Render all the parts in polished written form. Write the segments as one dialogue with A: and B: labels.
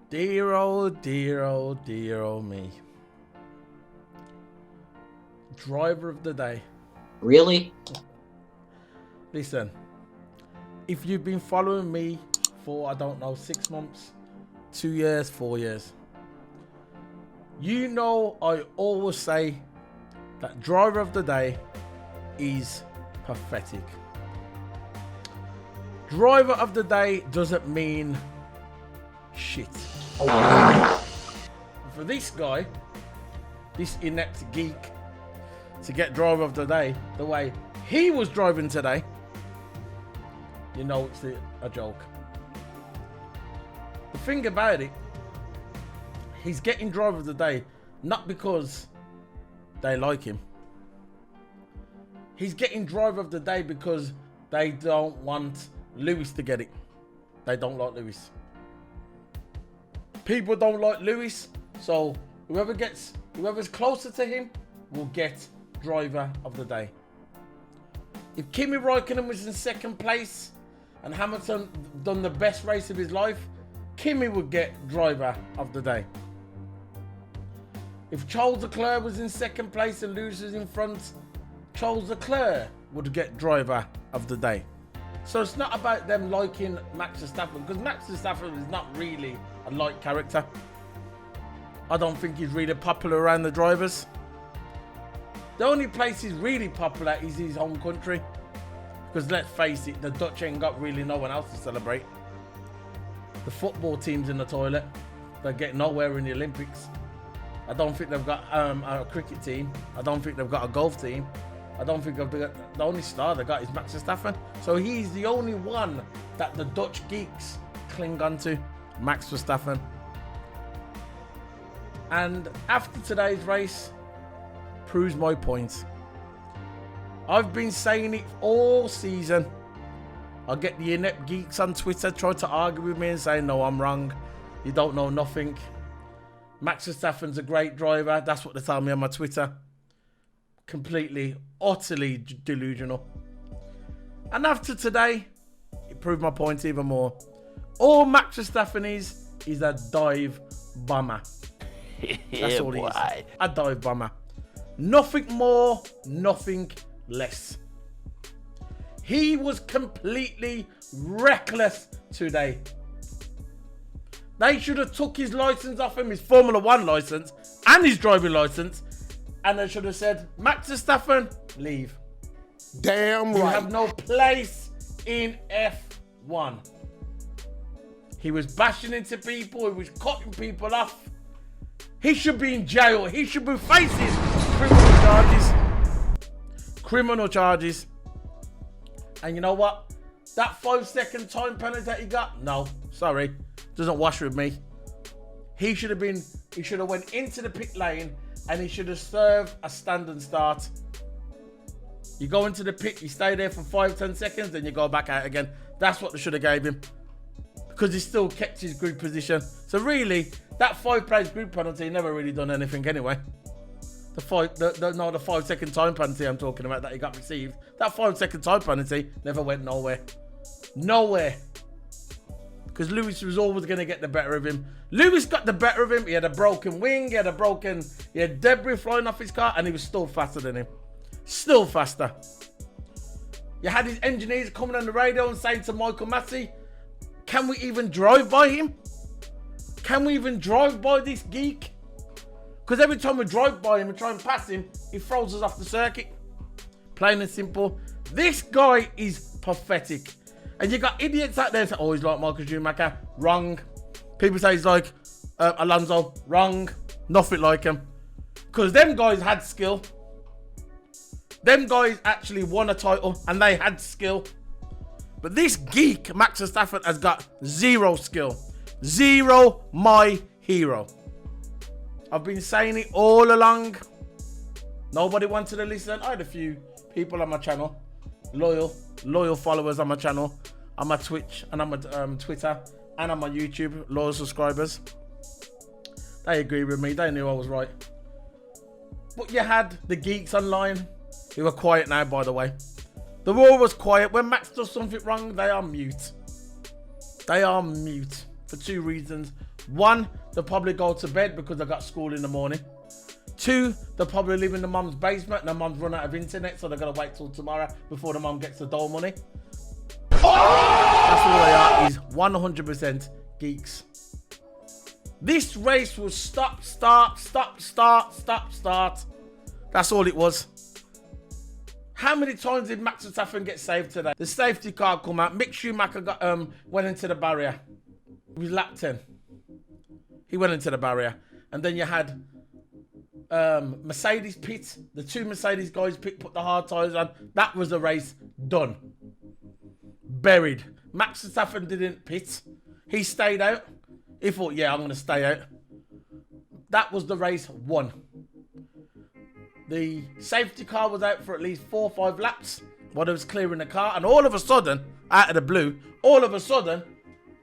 A: Dear old, dear old, dear old me. Driver of the day.
B: Really?
A: Listen, if you've been following me for, I don't know, 6 months, 2 years, 4 years, you know I always say that driver of the day is pathetic. Driver of the day doesn't mean shit. For this guy, this inept geek, to get driver of the day the way he was driving today, you know it's a joke. The thing about it, he's getting driver of the day not because they like him. He's getting driver of the day because they don't want Lewis to get it. They don't like Lewis. People don't like Lewis, so whoever's closer to him will get driver of the day. If Kimi Räikkönen was in second place and Hamilton done the best race of his life, Kimi would get driver of the day. If Charles Leclerc was in second place and Lewis was in front, Charles Leclerc would get driver of the day. So it's not about them liking Max Verstappen, because Max Verstappen is not really a liked character. I don't think he's really popular around the drivers. The only place he's really popular is his home country. Because let's face it, the Dutch ain't got really no one else to celebrate. The football team's in the toilet. They get nowhere in the Olympics. I don't think they've got a cricket team. I don't think they've got a golf team. I don't think the only star they got is Max Verstappen. So he's the only one that the Dutch geeks cling on to, Max Verstappen. And after today's race, proves my point. I've been saying it all season. I get the inept geeks on Twitter try to argue with me and say, no, I'm wrong. You don't know nothing. Max Verstappen's a great driver. That's what they tell me on my Twitter. Completely, utterly delusional. And after today, it proved my point even more. All Max Verstappen is a dive bomber. That's all he is. A dive bomber. Nothing more, nothing less. He was completely reckless today. They should have took his license off him, his Formula 1 license and his driving license, and they should have said, Max Verstappen, leave.
C: Damn right.
A: You have no place in F1. He was bashing into people. He was cutting people off. He should be in jail. He should be facing criminal charges. Criminal charges. And you know what? That 5-second time penalty that he got, no, sorry, doesn't wash with me. He should have went into the pit lane and he should have served a standing start. You go into the pit, you stay there for 5-10 seconds, then you go back out again. That's what they should have gave him, because he still kept his grid position. So really, that 5-place grid penalty never really done anything anyway. The 5-second time penalty I'm talking about that he got received, that 5-second time penalty never went nowhere. Nowhere. Because Lewis was always going to get the better of him. Lewis got the better of him. He had a broken wing. He had debris flying off his car, and he was still faster than him. Still faster. You had his engineers coming on the radio and saying to Michael Massey, can we even drive by him? Can we even drive by this geek? Because every time we drive by him and try and pass him, he throws us off the circuit. Plain and simple. This guy is pathetic. And you got idiots out there saying, oh, he's like Michael Schumacher. Wrong. People say he's like Alonso. Wrong. Nothing like him. Because them guys had skill. Them guys actually won a title and they had skill. But this geek, Max Verstappen, has got zero skill. Zero, my hero. I've been saying it all along. Nobody wanted to listen. I had a few people on my channel. Loyal followers on my channel. On my Twitch and on my Twitter and on my YouTube. Loyal subscribers. They agreed with me. They knew I was right. But you had the geeks online, who are quiet now, by the way. The world was quiet. When Max does something wrong, they are mute. They are mute for two reasons. One, they'll probably go to bed because they got school in the morning. Two, they'll probably live in the mum's basement and the mum's run out of internet, so they're going to wait till tomorrow before the mum gets the dole money. That's all they are, is 100% geeks. This race was stop, start. That's all it was. How many times did Max Verstappen get saved today? The safety car come out. Mick Schumacher went into the barrier. It was lap 10. He went into the barrier. And then you had Mercedes pit. The two Mercedes guys put the hard tyres on. That was the race done. Buried. Max Verstappen didn't pit. He stayed out. He thought, yeah, I'm going to stay out. That was the race won. The safety car was out for at least 4 or 5 laps while it was clearing the car. And all of a sudden, out of the blue,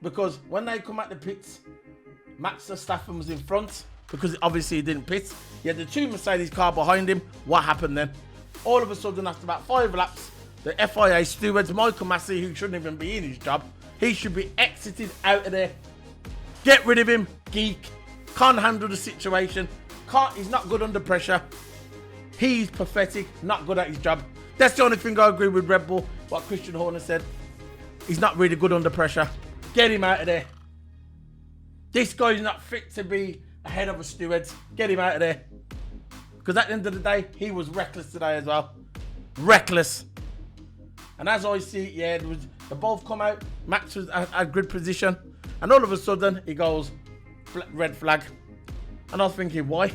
A: because when they come out the pits, Max Verstappen was in front because obviously he didn't pit. He had the two Mercedes car behind him. What happened then? All of a sudden, after about 5 laps, the FIA stewards, Michael Massey, who shouldn't even be in his job, he should be exited out of there. Get rid of him, geek. Can't handle the situation. He's not good under pressure. He's pathetic, not good at his job. That's the only thing I agree with Red Bull, what Christian Horner said. He's not really good under pressure. Get him out of there. This guy's not fit to be ahead of a steward. Get him out of there. Because at the end of the day, he was reckless today as well. Reckless. And as I see it, yeah, they both come out. Max was at grid position. And all of a sudden, he goes, red flag. And I was thinking, why?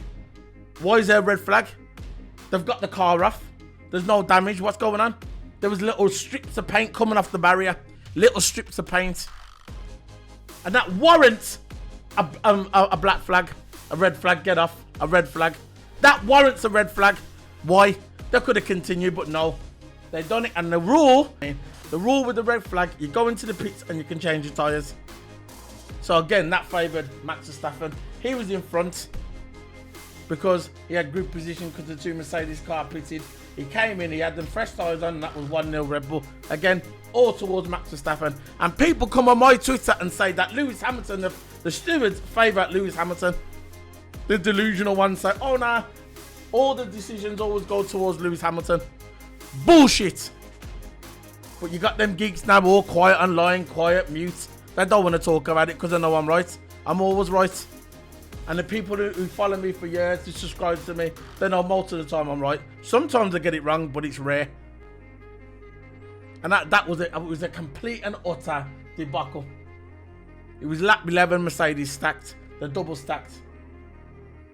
A: Why is there a red flag? They've got the car off. There's no damage. What's going on? There was little strips of paint coming off the barrier. Little strips of paint. And that warrants a black flag. A red flag. Get off. A red flag. That warrants a red flag. Why? They could have continued, but no. They done it. And the rule with the red flag, you go into the pits and you can change your tyres. So again, that favoured Max Verstappen. He was in front because he had grid position because the two Mercedes car pitted. He came in, he had them fresh tyres on, and that was 1-0 Red Bull. Again, all towards Max Verstappen. And people come on my Twitter and say that Lewis Hamilton, the stewards favour Lewis Hamilton. The delusional ones say, oh nah, all the decisions always go towards Lewis Hamilton. Bullshit. But you got them geeks now all quiet online, quiet, mute. They don't want to talk about it because I know I'm right. I'm always right. And the people who follow me for years, who subscribe to me, they know most of the time I'm right. Sometimes I get it wrong, but it's rare. And that was it. It was a complete and utter debacle. It was lap 11 Mercedes stacked. The double stacked.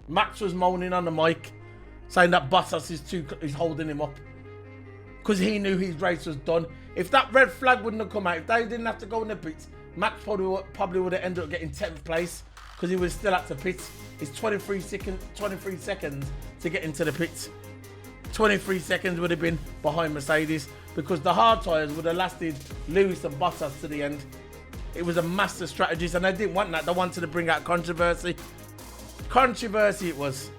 A: Max was moaning on the mic, saying that Bottas is holding him up. Because he knew his race was done. If that red flag wouldn't have come out, if they didn't have to go in the pits, Max probably would have ended up getting 10th place. Because he was still at the pits. It's 23 seconds to get into the pits. 23 seconds would have been behind Mercedes because the hard tyres would have lasted Lewis and Bottas to the end. It was a master strategy, and they didn't want that. They wanted to bring out controversy. Controversy it was.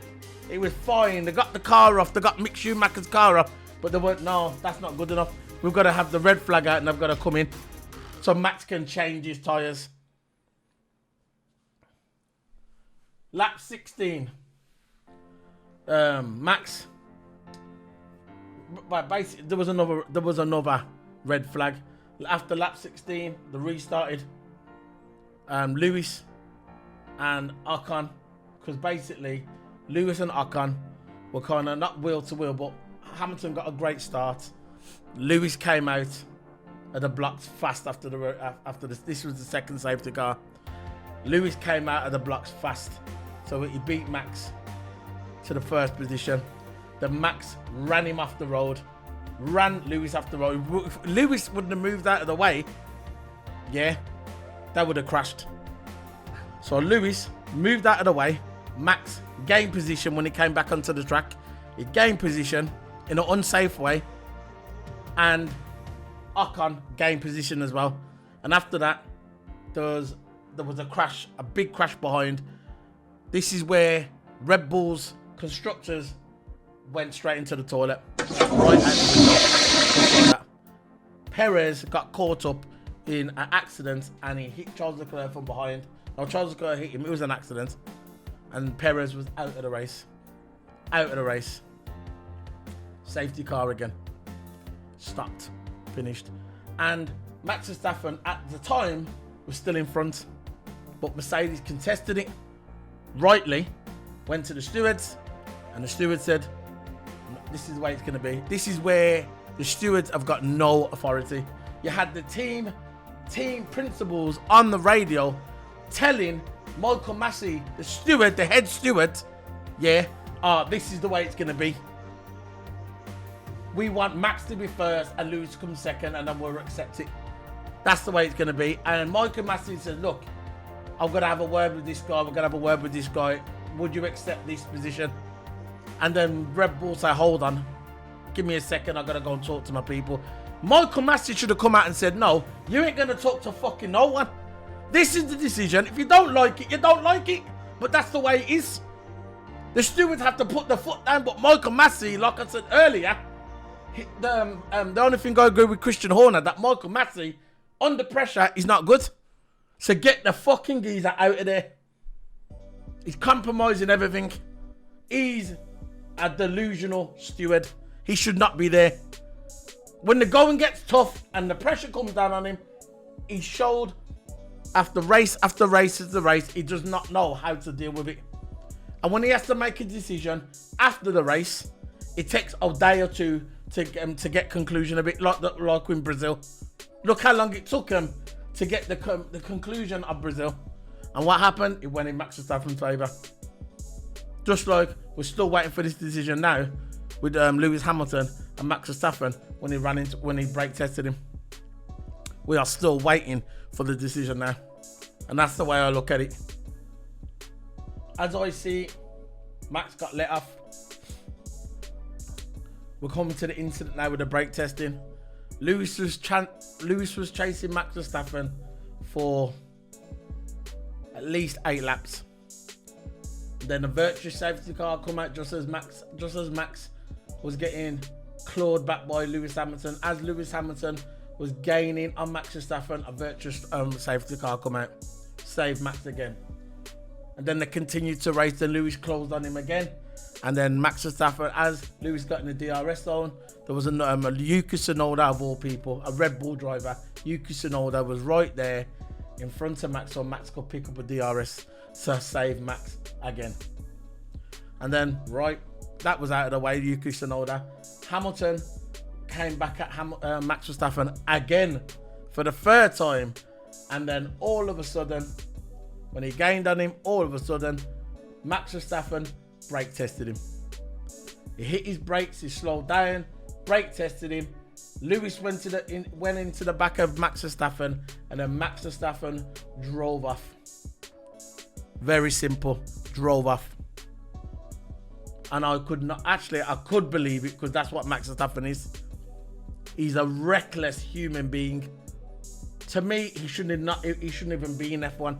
A: It was fine. They got the car off. They got Mick Schumacher's car off. But they weren't, no, that's not good enough. We've got to have the red flag out and they've got to come in. So Max can change his tyres. Lap 16, Max. But basically, there was another red flag after lap 16. They restarted. Lewis and Ocon, because basically Lewis and Ocon were kind of not wheel to wheel, but Hamilton got a great start. Lewis came out of the blocks fast after this. This was the second safety car. Lewis came out of the blocks fast. So he beat Max to the first position. Then Max ran him off the road. Ran Lewis off the road. If Lewis wouldn't have moved out of the way, yeah, that would have crashed. So Lewis moved out of the way. Max gained position when he came back onto the track. He gained position in an unsafe way. And Ocon gained position as well. And after that, there was a crash, a big crash behind. This is where Red Bull's constructors went straight into the toilet. Right out the window. Perez got caught up in an accident and he hit Charles Leclerc from behind. Oh, Charles Leclerc hit him. It was an accident. And Perez was out of the race. Out of the race. Safety car again. Stopped. Finished. And Max Verstappen at the time was still in front. But Mercedes contested it. Rightly. Went to the stewards. And the steward said, this is the way it's going to be. This is where the stewards have got no authority. You had the team principals on the radio telling Michael Massey, the steward, the head steward, this is the way it's going to be. We want Max to be first and Lewis to come second, and then we'll accept it. That's the way it's going to be. And Michael Massey said, look, I'm going to have a word with this guy. We're going to have a word with this guy. Would you accept this position? And then Red Bull say, hold on. Give me a second. I've got to go and talk to my people. Michael Massey should have come out and said, no, you ain't going to talk to fucking no one. This is the decision. If you don't like it, you don't like it. But that's the way it is. The stewards have to put the foot down. But Michael Massey, like I said earlier, the only thing I agree with Christian Horner, that Michael Massey, under pressure, is not good. So get the fucking geezer out of there. He's compromising everything. He's a delusional steward. He should not be there. When the going gets tough and the pressure comes down on him, he showed after race after race after race, he does not know how to deal with it. And when he has to make a decision after the race, it takes a day or two to get conclusion, a bit like in Brazil. Look how long it took him to get the conclusion of Brazil. And what happened? It went in Max Verstappen's favour. Just like we're still waiting for this decision now with Lewis Hamilton and Max Verstappen when he brake tested him. We are still waiting for the decision now. And that's the way I look at it. As I see, Max got let off. We're coming to the incident now with the brake testing. Lewis was chasing Max Verstappen for at least 8 laps. Then a virtual safety car come out just as Max was getting clawed back by Lewis Hamilton. As Lewis Hamilton was gaining on Max Verstappen, a virtuous safety car come out, save Max again. And then they continued to race, then Lewis closed on him again. And then Max Verstappen, as Lewis got in the DRS zone, there was a Yuki Tsunoda of all people, a Red Bull driver. Yuki Tsunoda was right there in front of Max, so Max could pick up a DRS to save Max again. And then, that was out of the way, Yuki Tsunoda. Hamilton came back at Max Verstappen again for the 3rd time. And then all of a sudden, when he gained on him, all of a sudden, Max Verstappen brake tested him. He hit his brakes, he slowed down, brake tested him. Lewis went into the back of Max Verstappen, and then Max Verstappen drove off. Very simple, drove off. And I could believe it, because that's what Max Verstappen is. He's a reckless human being. To me, he shouldn't even be in F1.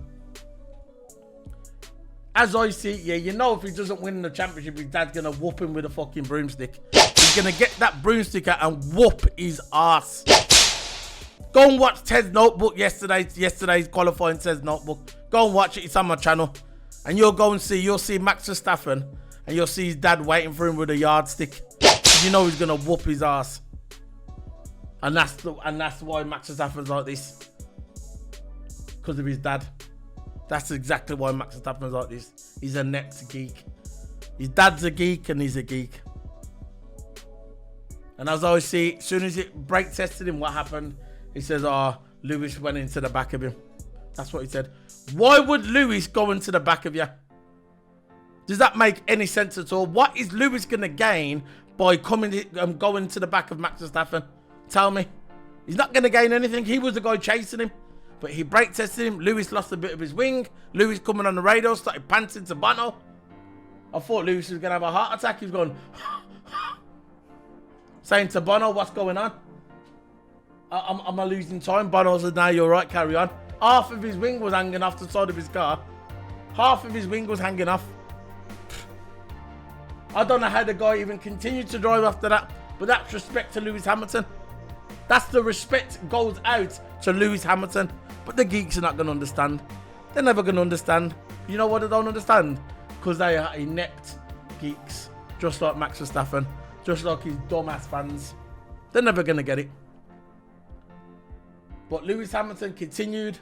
A: As I see, if he doesn't win the championship, his dad's gonna whoop him with a fucking broomstick. He's gonna get that broomstick out and whoop his ass. Go and watch Ted's Notebook yesterday's qualifying Ted's Notebook. Go and watch it, it's on my channel. And you'll see Max Verstappen, and you'll see his dad waiting for him with a yardstick. You know he's gonna whoop his ass. And that's why Max Verstappen's like this. Because of his dad. That's exactly why Max Verstappen's like this. He's a net geek. His dad's a geek and he's a geek. And as I see, as soon as it brake tested him, what happened? He says, Lewis went into the back of him. That's what he said. Why would Lewis go into the back of you? Does that make any sense at all? What is Lewis going to gain by going to the back of Max Verstappen? Tell me. He's not going to gain anything. He was the guy chasing him. But he brake tested him. Lewis lost a bit of his wing. Lewis coming on the radio, started panting to Bono. I thought Lewis was going to have a heart attack. He was going, saying to Bono, what's going on? Am I losing time? Bono said, no, you're right, carry on. Half of his wing was hanging off the side of his car. Half of his wing was hanging off. I don't know how the guy even continued to drive after that. But that's respect to Lewis Hamilton. That's the respect goes out to Lewis Hamilton. But the geeks are not going to understand. They're never going to understand. You know what they don't understand? Because they are inept geeks, just like Max Verstappen, just like his dumbass fans. They're never going to get it. But Lewis Hamilton continued.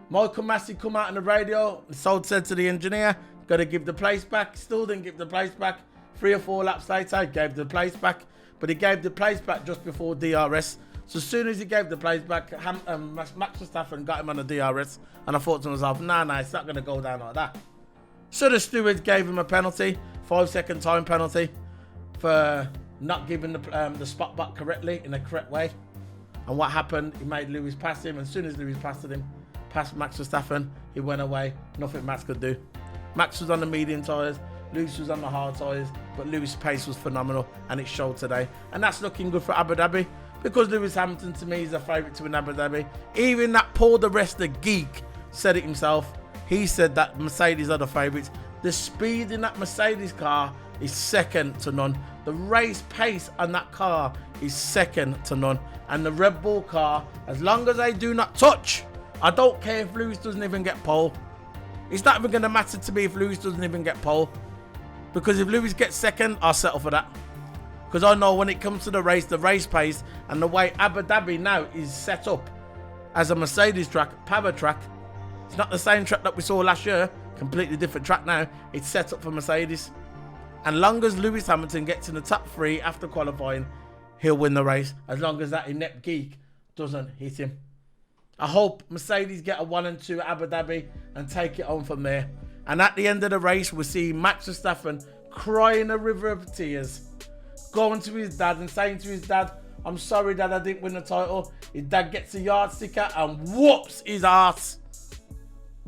A: Michael Massey come out on the radio and said to the engineer, got to give the place back. Still didn't give the place back. 3 or 4 laps later, he gave the place back. But he gave the place back just before DRS. So as soon as he gave the place back, Max Verstappen got him on the DRS. And I thought to myself, nah, it's not going to go down like that. So the stewards gave him a penalty, 5-second time penalty, for not giving the spot back correctly, in the correct way. And what happened, he made Lewis pass him. And as soon as Lewis passed Max Verstappen, he went away. Nothing Max could do. Max was on the medium tyres, Lewis was on the hard tyres, but Lewis' pace was phenomenal, and it showed today. And that's looking good for Abu Dhabi, because Lewis Hamilton, to me, is a favourite to win Abu Dhabi. Even that Paul the Rest, geek, said it himself. He said that Mercedes are the favourites. The speed in that Mercedes car is second to none. The race pace on that car is second to none. And the Red Bull car, as long as they do not touch, I don't care if Lewis doesn't even get pole. It's not even going to matter to me if Lewis doesn't even get pole. Because if Lewis gets second, I'll settle for that. Because I know when it comes to the race pace, and the way Abu Dhabi now is set up as a Mercedes track, power track. It's not the same track that we saw last year. Completely different track now. It's set up for Mercedes. And long as Lewis Hamilton gets in the top 3 after qualifying, he'll win the race. As long as that inept geek doesn't hit him. I hope Mercedes get a 1 and 2 at Abu Dhabi and take it on from there. And at the end of the race, we'll see Max Verstappen crying a river of tears, going to his dad and saying to his dad, I'm sorry, Dad, I didn't win the title. His dad gets a yardstick out and whoops his ass.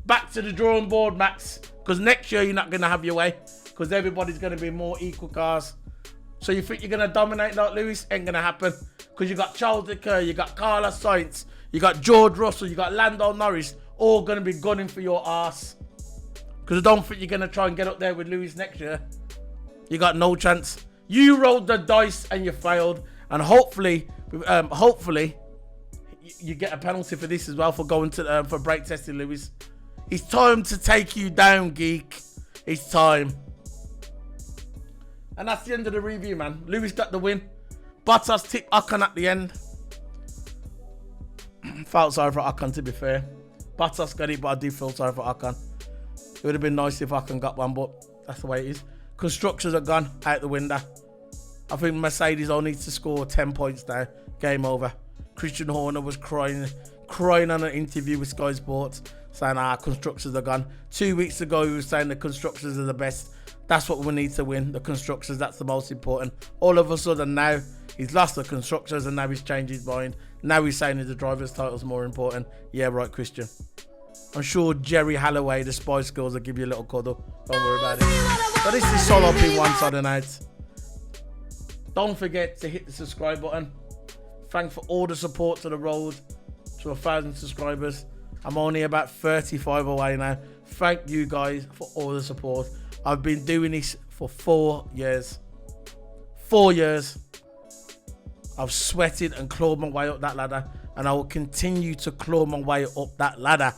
A: Back to the drawing board, Max. Because next year, you're not going to have your way. Because everybody's going to be more equal cars. So you think you're going to dominate like Lewis? Ain't going to happen. Because you got Charles Leclerc, you got Carlos Sainz, you got George Russell, you got Lando Norris, all going to be gunning for your ass. Because I don't think you're going to try and get up there with Lewis next year. You got no chance. You rolled the dice and you failed. And hopefully, you get a penalty for this as well, for going to for brake testing Lewis. It's time to take you down, geek. It's time. And that's the end of the review, man. Lewis got the win. Bottas tipped Ocon at the end. Felt sorry for Ocon, to be fair. Bottas got it, but I do feel sorry for Ocon. It would have been nice if Ocon got one, but that's the way it is. Constructors are gone out the window. I think Mercedes only needs to score 10 points now. Game over. Christian Horner was crying on an interview with Sky Sports, saying, constructors are gone. 2 weeks ago, he was saying the constructors are the best. That's what we need to win. The constructors, that's the most important. All of a sudden now, he's lost the constructors and now he's changed his mind. Now he's saying that the driver's title is more important. Yeah, right, Christian. I'm sure Jerry Halliway, the Spice Girls, will give you a little cuddle. Don't worry about it. But this is Solo P1 Saturday night. Don't forget to hit the subscribe button. Thanks for all the support to the road to 1,000 subscribers. I'm only about 35 away now. Thank you guys for all the support. I've been doing this for 4 years. 4 years. I've sweated and clawed my way up that ladder, and I will continue to claw my way up that ladder.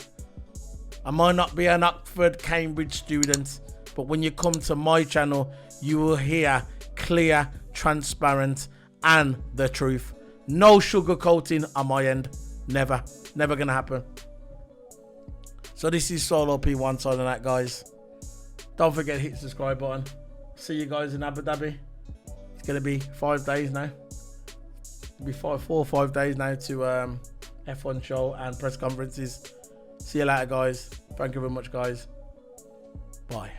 A: I might not be an Oxford, Cambridge student, but when you come to my channel, you will hear clear, transparent, and the truth. No sugarcoating on my end. Never. Never gonna happen. So this is Solo P1 Saturday night, guys. Don't forget to hit the subscribe button. See you guys in Abu Dhabi. It's gonna be 5 days now. It'll be 4 or 5 days now to F1 show and press conferences. See you later, guys. Thank you very much, guys. Bye.